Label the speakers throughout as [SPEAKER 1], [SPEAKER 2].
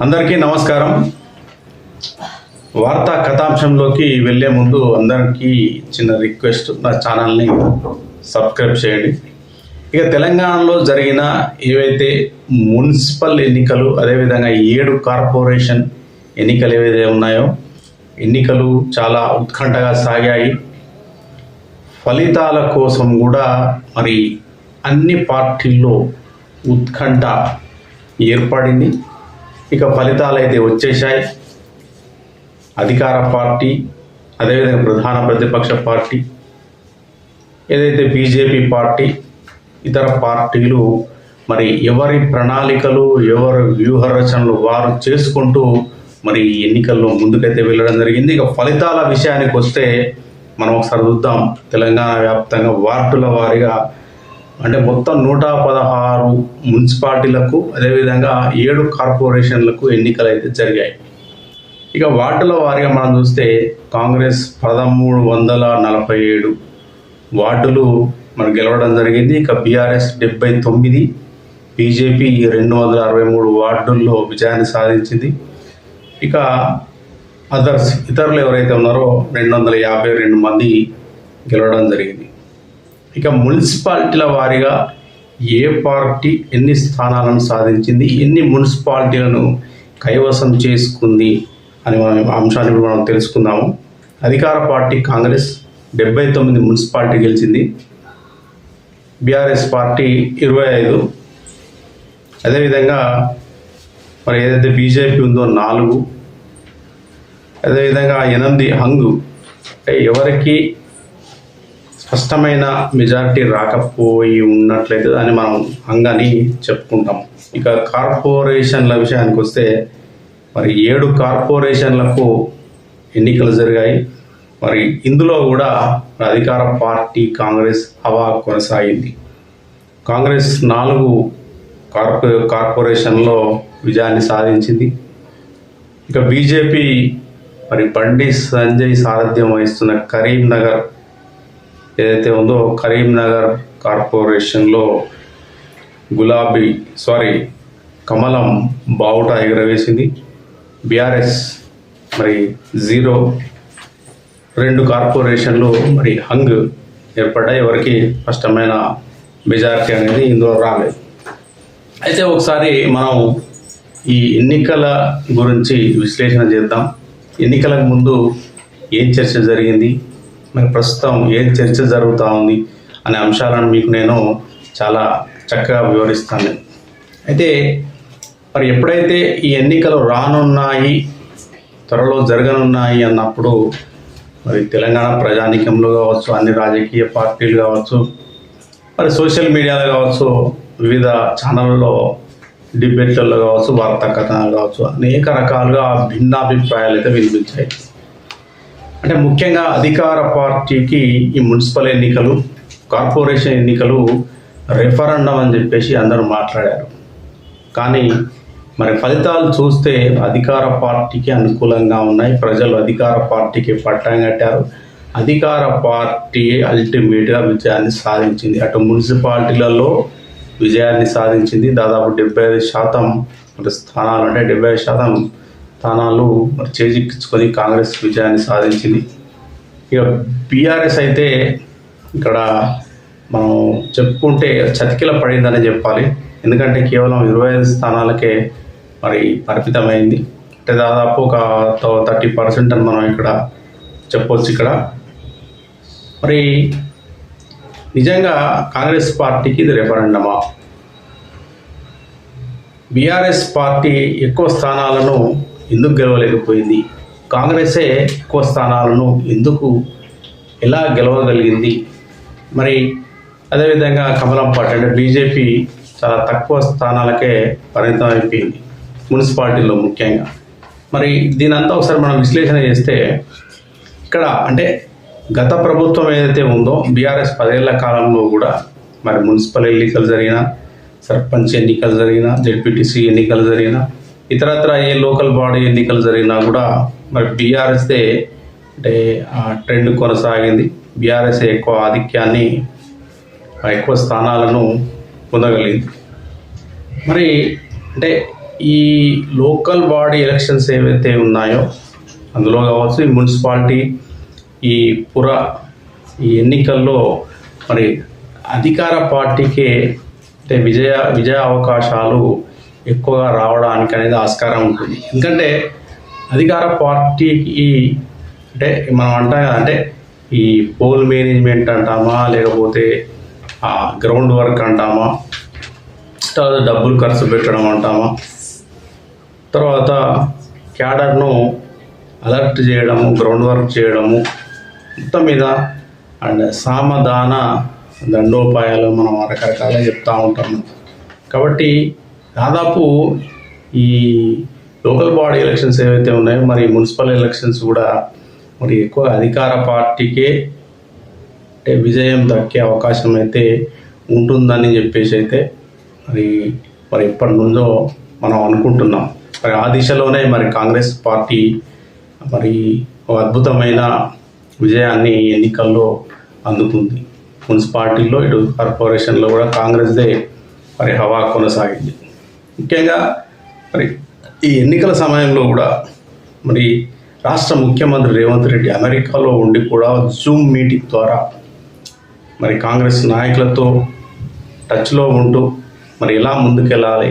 [SPEAKER 1] అందరికీ నమస్కారం. వార్తా కథాంశంలోకి వెళ్ళే ముందు అందరికీ చిన్న రిక్వెస్ట్, నా ఛానల్ని సబ్స్క్రైబ్ చేయండి. ఇక తెలంగాణలో జరిగిన ఏవైతే మున్సిపల్ ఎన్నికలు, అదేవిధంగా 7 కార్పొరేషన్ ఎన్నికలు ఏవైతే ఉన్నాయో, ఎన్నికలు చాలా ఉత్కంఠగా సాగాయి. ఫలితాల కోసం కూడా మరి అన్ని పార్టీల్లో ఉత్కంఠ ఏర్పడింది. ఇక ఫలితాలు అయితే వచ్చేసాయి. అధికార పార్టీ, అదేవిధంగా ప్రధాన ప్రతిపక్ష పార్టీ, ఏదైతే బీజేపీ పార్టీ, ఇతర పార్టీలు మరి ఎవరి ప్రణాళికలు, ఎవరి వ్యూహ రచనలు వారు చేసుకుంటూ మరి ఎన్నికల్లో ముందుకైతే వెళ్ళడం జరిగింది. ఇక ఫలితాల విషయానికి వస్తే మనం ఒకసారి చూద్దాం. తెలంగాణ వ్యాప్తంగా వార్డుల వారీగా అంటే మొత్తం 116 మున్సిపాలిటీలకు, అదేవిధంగా 7 కార్పొరేషన్లకు ఎన్నికలు అయితే జరిగాయి. ఇక వార్డుల వారీగా మనం చూస్తే కాంగ్రెస్ 1347 వార్డులు మనం గెలవడం జరిగింది. ఇక బీఆర్ఎస్ 79, బీజేపీ 263 వార్డుల్లో విజయాన్ని సాధించింది. ఇక ఇతరులు ఎవరైతే ఉన్నారో 252 మంది గెలవడం జరిగింది. ఇక మున్సిపాలిటీల వారీగా ఏ పార్టీ ఎన్ని స్థానాలను సాధించింది, ఎన్ని మున్సిపాలిటీలను కైవసం చేసుకుంది అని అంశాన్ని మనం తెలుసుకుందాము. అధికార పార్టీ కాంగ్రెస్ 79 మున్సిపాలిటీ గెలిచింది. BRS party 25. అదేవిధంగా మరి ఏదైతే బీజేపీ ఉందో 4, అదేవిధంగా 8 హంగు. అంటే ఎవరికి స్పష్టమైన మెజారిటీ రాకపోయి ఉన్నట్లయితే దాన్ని మనం హంగని చెప్పుకుంటాం. ఇక కార్పొరేషన్ల విషయానికి వస్తే మరి 7 కార్పొరేషన్లకు ఎన్నికలు జరిగాయి. మరి ఇందులో కూడా అధికార పార్టీ కాంగ్రెస్ హవా కొనసాగింది. కాంగ్రెస్ 4 కార్పొరేషన్లో విజయాన్ని సాధించింది. ఇక బీజేపీ మరి బండి సంజయ్ సారథ్యం వహిస్తున్న కరీంనగర్ ఏదైతే ఉందో, కరీంనగర్ కార్పొరేషన్లో కమలం బావుట ఎగరవేసింది. బీఆర్ఎస్ మరి 0. 2 కార్పొరేషన్లు మరి హంగ్ ఏర్పడ్డాయి. ఎవరికి స్పష్టమైన మెజారిటీ అనేది ఇందులో రాలేదు. అయితే ఒకసారి మనం ఈ ఎన్నికల గురించి విశ్లేషణ చేద్దాం. ఎన్నికలకు ముందు ఏం చర్చ జరిగింది, మరి ప్రస్తుతం ఏం చర్చ జరుగుతూ ఉంది అనే అంశాలను మీకు నేను చాలా చక్కగా వివరిస్తాను. అయితే మరి ఎప్పుడైతే ఈ ఎన్నికలు రానున్నాయి, త్వరలో జరగనున్నాయి అన్నప్పుడు మరి తెలంగాణ ప్రజానీకంలో కావచ్చు, అన్ని రాజకీయ పార్టీలు కావచ్చు, మరి సోషల్ మీడియాలో కావచ్చు, వివిధ ఛానళ్ళలో డిబేట్లలో కావచ్చు, వార్తా కథనాలు కావచ్చు, అనేక రకాలుగా భిన్నాభిప్రాయాలు అయితే వినిపించాయి. అంటే ముఖ్యంగా అధికార పార్టీకి ఈ మున్సిపల్ ఎన్నికలు, కార్పొరేషన్ ఎన్నికలు రెఫరెండం అని చెప్పేసి అందరూ మాట్లాడారు. కానీ మరి ఫలితాలు చూస్తే అధికార పార్టీకి అనుకూలంగా ఉన్నాయి. ప్రజలు అధికార పార్టీకి పట్టం కట్టారు. అధికార పార్టీ అల్టిమేట్గా విజయాన్ని సాధించింది. అటు మున్సిపాలిటీలలో విజయాన్ని సాధించింది. దాదాపు 75% స్థానాలు, అంటే 75% స్థానాలు మరి చేజిక్కించుకొని కాంగ్రెస్ విజయాన్ని సాధించింది. ఇక బీఆర్ఎస్ అయితే ఇక్కడ మనం చెప్పుకుంటే చతికిల పడిందని చెప్పాలి. ఎందుకంటే కేవలం 25 స్థానాలకే మరి పరిమితమైంది. అంటే దాదాపు ఒక 30% అని మనం ఇక్కడ చెప్పవచ్చు. ఇక్కడ మరి నిజంగా కాంగ్రెస్ పార్టీకి ఇది రెఫరెండమా? బీఆర్ఎస్ పార్టీ ఎక్కువ స్థానాలను ఎందుకు గెలవలేకపోయింది? కాంగ్రెసే ఎక్కువ స్థానాలను ఎలా గెలవగలిగింది? మరి అదేవిధంగా కమలం పార్టీ అంటే బీజేపీ చాలా తక్కువ స్థానాలకే పరిమితం అయిపోయింది మున్సిపాలిటీలో ముఖ్యంగా. మరి దీనంతా ఒకసారి మనం విశ్లేషణ చేస్తే ఇక్కడ అంటే గత ప్రభుత్వం ఏదైతే ఉందో, బీఆర్ఎస్ 10 ఏళ్ల కాలంలో కూడా మరి మున్సిపల్ ఎన్నికలు జరిగినా, సర్పంచ్ ఎన్నికలు జరిగినా, జెడ్పీటీసీ ఎన్నికలు జరిగినా, ఇతరత్ర ఏ లోకల్ బాడీ ఎన్నికలు జరిగినా కూడా మరి బీఆర్ఎస్దే అంటే ట్రెండ్ కొనసాగింది. బీఆర్ఎస్ ఎక్కువ ఆధిక్యాన్ని, ఎక్కువ స్థానాలను పొందగలిగింది. మరి అంటే ఈ లోకల్ బాడీ ఎలక్షన్స్ ఏవైతే ఉన్నాయో అందులో కావచ్చు, ఈ మున్సిపాలిటీ, ఈ ఈ ఎన్నికల్లో మరి అధికార పార్టీకే అంటే విజయ అవకాశాలు ఎక్కువగా రావడానికి అనేది ఆస్కారం ఉంటుంది. ఎందుకంటే అధికార పార్టీకి అంటే మనం అంటాం కదా, అంటే ఈ పోల్ మేనేజ్మెంట్ అంటామా, లేకపోతే గ్రౌండ్ వర్క్ అంటామా, తర్వాత డబ్బులు ఖర్చు పెట్టడం అంటామా, తర్వాత క్యాడర్ను అలర్ట్ చేయడము, గ్రౌండ్ వర్క్ చేయడము, మొత్తం మీద అండ్ సామధాన దండోపాయాలు మనం రకరకాలుగా చెప్తూ ఉంటాము. కాబట్టి దాదాపు ఈ లోకల్ బాడీ ఎలక్షన్స్ ఏవైతే ఉన్నాయో, మరి మున్సిపల్ ఎలక్షన్స్ కూడా మరి ఎక్కువ అధికార పార్టీకే విజయం దక్కే అవకాశం అయితే ఉంటుందని చెప్పేసి అయితే మరి ఇప్పటి నుంచో మనం అనుకుంటున్నాం. మరి ఆ దిశలోనే మరి కాంగ్రెస్ పార్టీ మరి ఒక అద్భుతమైన విజయాన్ని ఎన్నికల్లో అందుకుంది. మున్సిపాలిటీలో, ఇటు కార్పొరేషన్లో కూడా కాంగ్రెస్దే మరి హవా కొనసాగింది. ముఖ్యంగా మరి ఈ ఎన్నికల సమయంలో కూడా మరి రాష్ట్ర ముఖ్యమంత్రి రేవంత్ రెడ్డి అమెరికాలో ఉండి కూడా జూమ్ మీటింగ్ ద్వారా మరి కాంగ్రెస్ నాయకులతో టచ్లో ఉంటూ మరి ఎలా ముందుకెళ్ళాలి,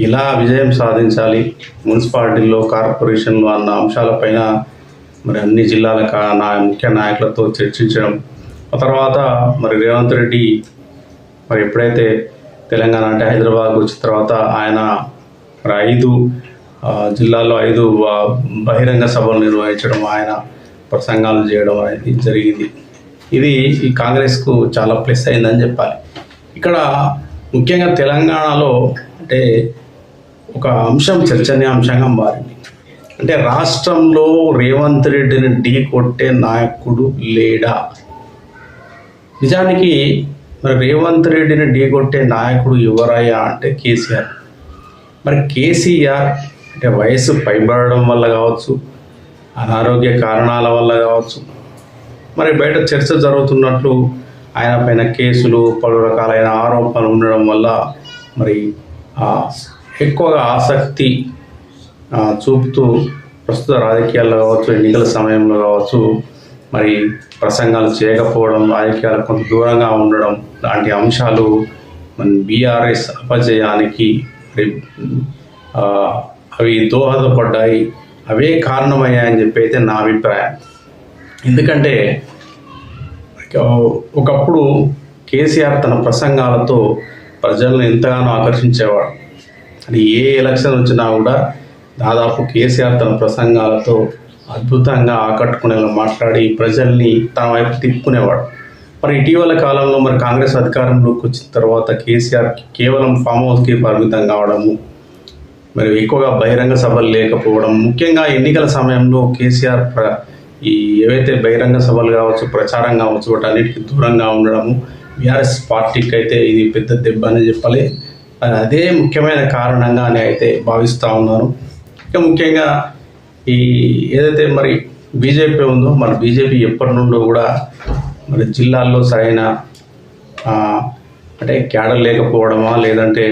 [SPEAKER 1] ఇలా విజయం సాధించాలి మున్సిపాలిటీల్లో, కార్పొరేషన్లో అన్న అంశాలపైన మరి అన్ని జిల్లాల ముఖ్య నాయకులతో చర్చించడం. ఆ తర్వాత మరి రేవంత్ రెడ్డి మరి ఎప్పుడైతే తెలంగాణ అంటే హైదరాబాద్ వచ్చిన తర్వాత ఆయన మరి 5 జిల్లాల్లో 5 బహిరంగ సభలు నిర్వహించడం, ఆయన ప్రసంగాలు చేయడం అనేది జరిగింది. ఇది ఈ కాంగ్రెస్కు చాలా ప్లస్ అయిందని చెప్పాలి. ఇక్కడ ముఖ్యంగా తెలంగాణలో అంటే ఒక అంశం చర్చనీయాంశంగా మారింది. అంటే రాష్ట్రంలో రేవంత్ రెడ్డిని ఢీ కొట్టే నాయకుడు లేడా? నిజానికి మరి రేవంత్ రెడ్డిని ఢీ కొట్టే నాయకుడు ఎవరయ్యా అంటే కేసీఆర్. మరి కేసీఆర్ అంటే వయసు పైబడడం వల్ల కావచ్చు, అనారోగ్య కారణాల వల్ల కావచ్చు, మరి బయట చర్చ జరుగుతున్నట్లు ఆయన పైన కేసులు, పలు రకాలైన ఆరోపణలు ఉండడం వల్ల మరి ఎక్కువగా ఆసక్తి చూపుతూ ప్రస్తుత రాజకీయాల్లో కావచ్చు, ఎన్నికల సమయంలో కావచ్చు మరి ప్రసంగాలు చేయకపోవడం, రాజకీయాలకు కొంత దూరంగా ఉండడం లాంటి అంశాలు మన బీఆర్ఎస్ అపజయానికి అవి దోహదపడ్డాయి, అవే కారణమయ్యాయని చెప్పి అయితే నా అభిప్రాయం. ఎందుకంటే ఒకప్పుడు కేసీఆర్ తన ప్రసంగాలతో ప్రజలను ఎంతగానో ఆకర్షించేవాడు. అది ఏ ఎలక్షన్ వచ్చినా కూడా దాదాపు కేసీఆర్ తన ప్రసంగాలతో అద్భుతంగా ఆకట్టుకునేలా మాట్లాడి ప్రజల్ని తన వైపు తిప్పుకునేవాడు. మరి ఇటీవల కాలంలో మరి కాంగ్రెస్ అధికారంలోకి వచ్చిన తర్వాత కేసీఆర్ కేవలం ఫామ్ హౌస్కి పరిమితం కావడము, మరి ఎక్కువగా బహిరంగ సభలు లేకపోవడం, ముఖ్యంగా ఎన్నికల సమయంలో కేసీఆర్ ఈ ఏవైతే బహిరంగ సభలు కావచ్చు, ప్రచారం కావచ్చు, వాటన్నిటికీ దూరంగా ఉండడము బీఆర్ఎస్ పార్టీకి అయితే ఇది పెద్ద దెబ్బ అని చెప్పాలి. అదే ముఖ్యమైన కారణంగా అని అయితే భావిస్తూ ఉన్నాను. ఇంకా ముఖ్యంగా ఈ ఏదైతే మరి బీజేపీ ఉందో, మరి బీజేపీ ఎప్పటి నుండో కూడా మరి జిల్లాల్లో సరైన అంటే క్యాడర్ లేకపోవడమా, లేదంటే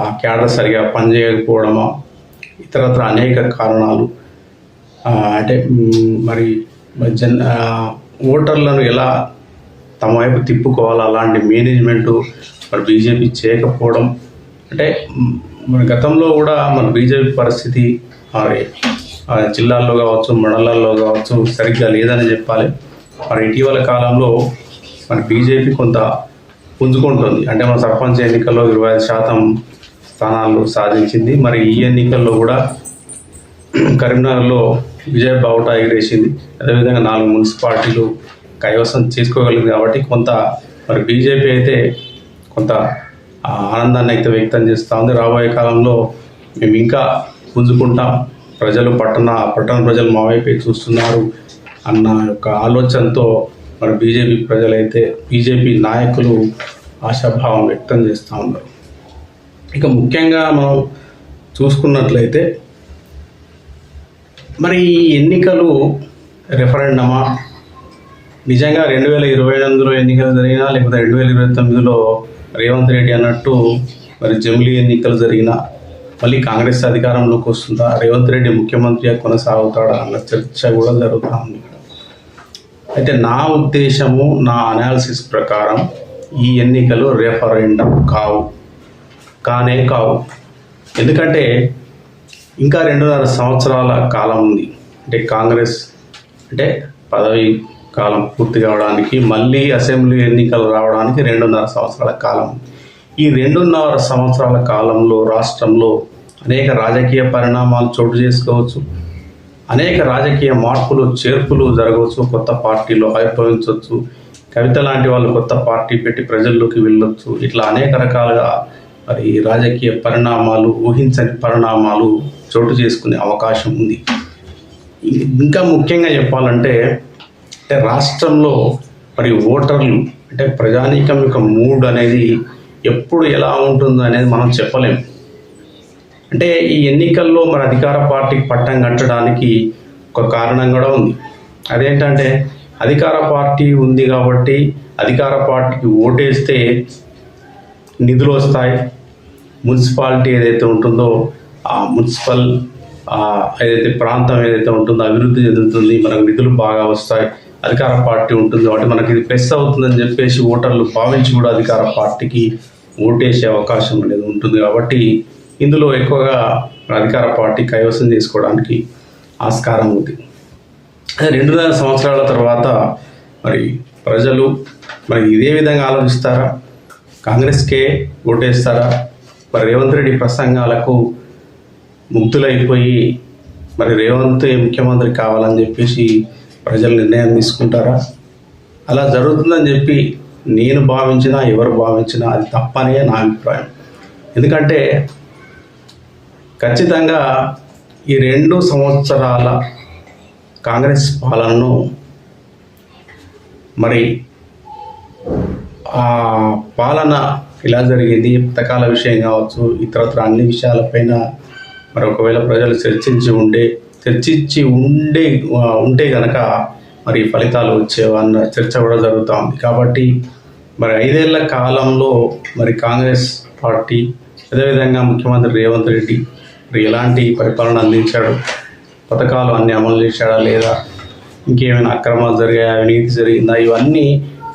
[SPEAKER 1] ఆ క్యాడర్ సరిగా పనిచేయకపోవడమా, ఇతరత్ర అనేక కారణాలు అంటే మరి ఓటర్లను ఎలా తమ వైపు తిప్పుకోవాలో అలాంటి మేనేజ్మెంటు మరి బీజేపీ చేయకపోవడం, అంటే మన గతంలో కూడా మన బీజేపీ పరిస్థితి మరి జిల్లాల్లో కావచ్చు, మండలాల్లో కావచ్చు సరిగ్గా లేదని చెప్పాలి. మరి ఇటీవల కాలంలో మన బీజేపీ కొంత పుంజుకుంటుంది. అంటే మన సర్పంచ్ ఎన్నికల్లో 25% స్థానాలు సాధించింది. మరి ఈ ఎన్నికల్లో కూడా కరీంనగర్లో విజయ బావుట ఎగిరేసింది. అదేవిధంగా 4 మున్సిపాలిటీలు కైవసం చేసుకోగలిగింది. కాబట్టి కొంత మరి బీజేపీ అయితే కొంత ఆనందాన్ని అయితే వ్యక్తం చేస్తూ ఉంది. రాబోయే కాలంలో మేము ఇంకా పుంజుకుంటాం, పట్టణ ప్రజలు మా వైపే చూస్తున్నారు అన్న యొక్క ఆలోచనతో మరి బీజేపీ నాయకులు ఆశాభావం వ్యక్తం చేస్తూ ఉన్నారు. ఇక ముఖ్యంగా మనం చూసుకున్నట్లయితే మరి ఈ ఎన్నికలు రెఫరెండమా, నిజంగా 2028లో ఎన్నికలు జరిగినా, లేకపోతే 2029లో రేవంత్ రెడ్డి అన్నట్టు మరి జమిలీ ఎన్నికలు జరిగినా మళ్ళీ కాంగ్రెస్ అధికారంలోకి వస్తుందా, రేవంత్ రెడ్డి ముఖ్యమంత్రిగా కొనసాగుతాడా అన్న చర్చ కూడా జరుగుతూ ఉంది. అయితే నా ఉద్దేశము, నా అనాలిసిస్ ప్రకారం ఈ ఎన్నికలు రెఫరెండం కానే కావు. ఎందుకంటే ఇంకా 2.5 సంవత్సరాల కాలం ఉంది. అంటే కాంగ్రెస్ అంటే పదవి కాలం పూర్తి కావడానికి, మళ్ళీ అసెంబ్లీ ఎన్నికలు రావడానికి 2.5 సంవత్సరాల కాలం. ఈ 2.5 సంవత్సరాల కాలంలో రాష్ట్రంలో అనేక రాజకీయ పరిణామాలు చోటు చేసుకోవచ్చు, అనేక రాజకీయ మార్పులు చేర్పులు జరగవచ్చు, కొత్త పార్టీలు ఆవిర్భవించవచ్చు, కవిత లాంటి వాళ్ళు కొత్త పార్టీ పెట్టి ప్రజల్లోకి వెళ్ళొచ్చు. ఇట్లా అనేక రకాలుగా మరి రాజకీయ పరిణామాలు, ఊహించని పరిణామాలు చోటు చేసుకునే అవకాశం ఉంది. ఇంకా ముఖ్యంగా చెప్పాలంటే రాష్ట్రంలో మరి ఓటర్లు అంటే ప్రజానీకం యొక్క మూడ్ అనేది ఎప్పుడు ఎలా ఉంటుందో అనేది మనం చెప్పలేం. అంటే ఈ ఎన్నికల్లో మరి అధికార పార్టీకి పట్టం కట్టడానికి ఒక కారణం కూడా ఉంది. అదేంటంటే అధికార పార్టీ ఉంది కాబట్టి అధికార పార్టీకి ఓటేస్తే నిధులు వస్తాయి. మున్సిపాలిటీ ఏదైతే ఉంటుందో ఆ మున్సిపల్ ఏదైతే ప్రాంతం ఏదైతే ఉంటుందో అభివృద్ధి చెందుతుంది, మనకు నిధులు బాగా వస్తాయి. అధికార పార్టీ ఉంటుంది కాబట్టి మనకి ఇది ప్లస్ అవుతుందని చెప్పేసి ఓటర్లు భావించి కూడా అధికార పార్టీకి ఓటేసే అవకాశం అనేది ఉంటుంది. కాబట్టి ఇందులో ఎక్కువగా అధికార పార్టీ కైవసం చేసుకోవడానికి ఆస్కారం ఉంది. 2.5 సంవత్సరాల తర్వాత మరి ప్రజలు మరి ఇదే విధంగా ఆలోచిస్తారా, కాంగ్రెస్కే ఓటేస్తారా, మరి రేవంత్ రెడ్డి ప్రసంగాలకు ముగ్ధులైపోయి మరి రేవంత్ ముఖ్యమంత్రి కావాలని చెప్పేసి ప్రజలు నిర్ణయం తీసుకుంటారా? అలా జరుగుతుందని చెప్పి నేను భావించినా ఎవరు భావించినా అది తప్పనే నా అభిప్రాయం. ఎందుకంటే ఖచ్చితంగా ఈ 2 సంవత్సరాల కాంగ్రెస్ పాలనను మరి ఆ పాలన ఇలా జరిగింది, పథకాల విషయం కావచ్చు, ఇతరత్ర అన్ని విషయాలపైన మరి ఒకవేళ ప్రజలు చర్చించి ఉంటే కనుక మరి ఫలితాలు వచ్చేవన్న చర్చ కూడా జరుగుతూ ఉంది. కాబట్టి మరి 5 ఏళ్ల కాలంలో మరి కాంగ్రెస్ పార్టీ అదేవిధంగా ముఖ్యమంత్రి రేవంత్ రెడ్డి మరి ఎలాంటి పరిపాలన అందించాడు, పథకాలు అన్నీ అమలు చేశాడా లేదా, ఇంకేమైనా అక్రమాలు జరిగాయా, అవినీతి జరిగిందా, ఇవన్నీ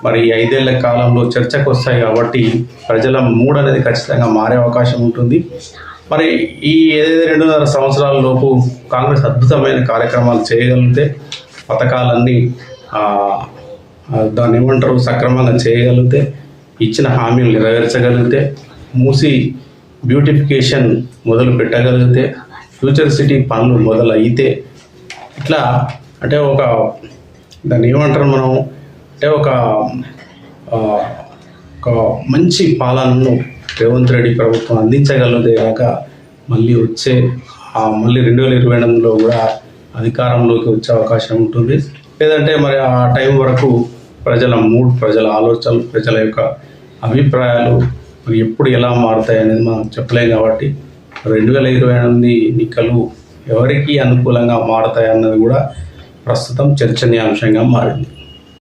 [SPEAKER 1] మరి 5 ఏళ్ల కాలంలో చర్చకు వస్తాయి. కాబట్టి ప్రజల మూడ్ అనేది ఖచ్చితంగా మారే అవకాశం ఉంటుంది. మరి ఈ 2.5 సంవత్సరాల లోపు కాంగ్రెస్ అద్భుతమైన కార్యక్రమాలు చేయగలిగితే, పథకాలన్నీ దాన్ని ఏమంటారు సక్రమంగా చేయగలిగితే, ఇచ్చిన హామీలు నెరవేర్చగలిగితే, మూసి బ్యూటిఫికేషన్ మొదలు పెట్టగలిగితే, ఫ్యూచర్ సిటీ పనులు మొదలైతే, ఇట్లా అంటే దాన్ని ఏమంటారు మనం అంటే ఒక మంచి పాలనను రేవంత్ రెడ్డి ప్రభుత్వం అందించగలదే కాక మళ్ళీ 2028లో కూడా అధికారంలోకి వచ్చే అవకాశం ఉంటుంది. లేదంటే మరి ఆ టైం వరకు ప్రజల మూడ్, ప్రజల ఆలోచనలు, ప్రజల యొక్క అభిప్రాయాలు మరి ఎప్పుడు ఎలా మారుతాయి అనేది మనం చెప్పలేం. కాబట్టి 2028 ఎన్నికలు ఎవరికి అనుకూలంగా మారుతాయి అన్నది కూడా ప్రస్తుతం చర్చనీయాంశంగా మారింది.